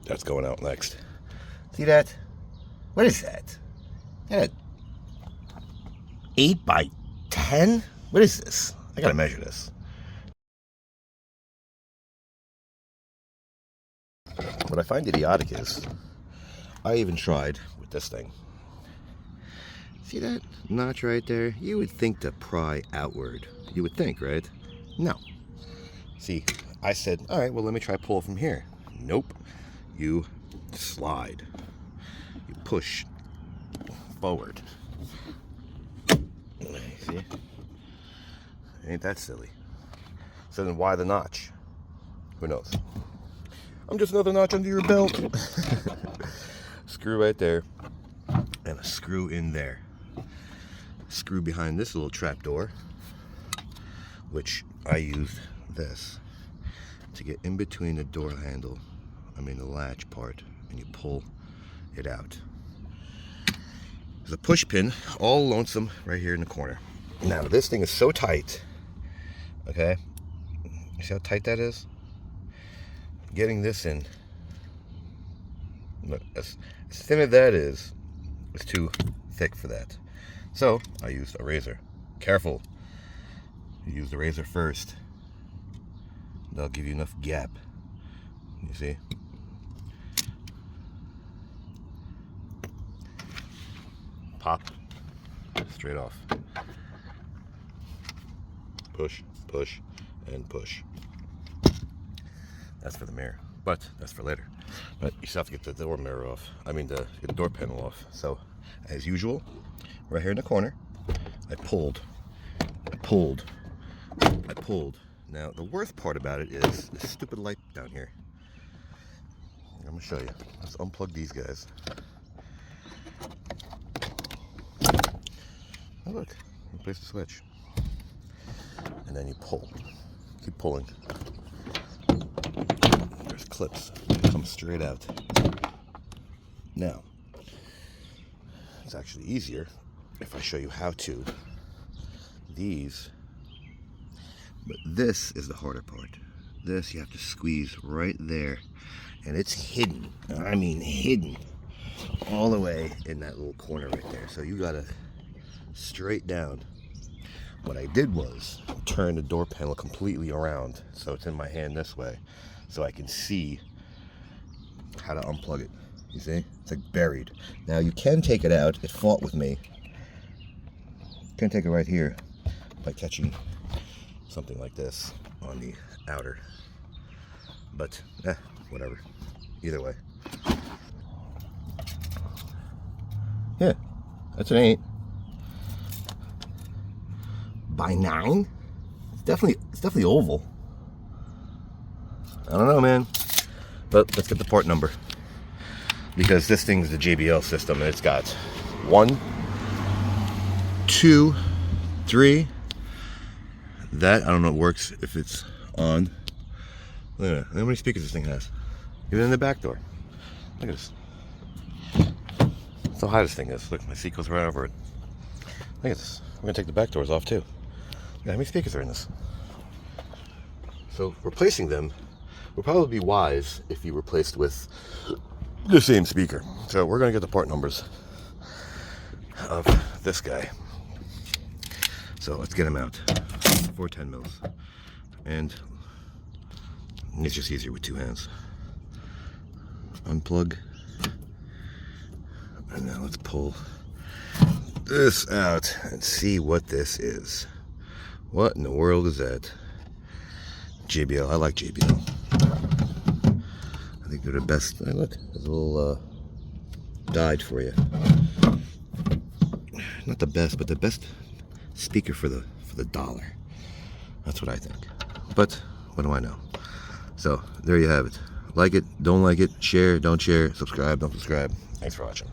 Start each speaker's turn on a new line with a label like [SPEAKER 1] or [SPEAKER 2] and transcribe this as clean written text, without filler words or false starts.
[SPEAKER 1] That's going out next. See that? What is that? That 8 by 10? What is this? I gotta measure this. What I find idiotic is, I even tried with this thing. See that notch right there? You would think to pry outward. You would think, right? No. See, I said, all right, well, let me try pull from here. Nope. You slide. You push forward. See? Ain't that silly? So then why the notch? Who knows? I'm just another notch under your belt. Screw right there. And a screw in there. Screw behind this little trap door, which I used this to get in between the door handle, the latch part, and you pull it out. There's a push pin, all lonesome, right here in the corner. Now this thing is so tight, okay? You see how tight that is? Getting this in, look, as thin as that is, it's too thick for that. So I used a razor. Careful. You use the razor first. That'll give you enough gap. You see? Pop. Straight off. Push, push, and push. That's for the mirror. But that's for later. But you still have to get the door mirror off. Get the door panel off. So, as usual, right here in the corner, I pulled. Now, the worst part about it is this stupid light down here. I'm going to show you. Let's unplug these guys. Oh, look. Replace the switch. And then you pull. Keep pulling. There's clips. They come straight out. Now, it's actually easier if I show you how to. These, but this is the harder part. This you have to squeeze right there, and it's hidden. Hidden all the way in that little corner right there. So you gotta straight down. What I did was turn the door panel completely around so it's in my hand this way, so I can see how to unplug it. You see? It's like buried. Now you can take it out. It fought with me. You can take it right here by catching something like this on the outer. But, whatever. Either way. Yeah, that's an 8 by 9. It's definitely oval. I don't know, man. But let's get the part number, because this thing's the JBL system, and it's got 1, 2, 3. That, I don't know, it works if it's on. Look at that. How many speakers this thing has? Even in the back door. Look at this. That's how high this thing is. Look, my seat goes right over it. Look at this. We're going to take the back doors off too. Look how many speakers are in this. So replacing them would probably be wise if you replaced with the same speaker. So we're going to get the part numbers of this guy. So let's get them out. 410 mils. And it's just easier with 2 hands. Unplug. And now let's pull this out and see what this is. What in the world is that? JBL. I like JBL. I think they're the best. Hey, look, there's a little guide for you. Not the best, but the best speaker for the dollar. That's what I think. But what do I know? So there you have it. Like it, don't like it, share, don't share, subscribe, don't subscribe. Thanks for watching.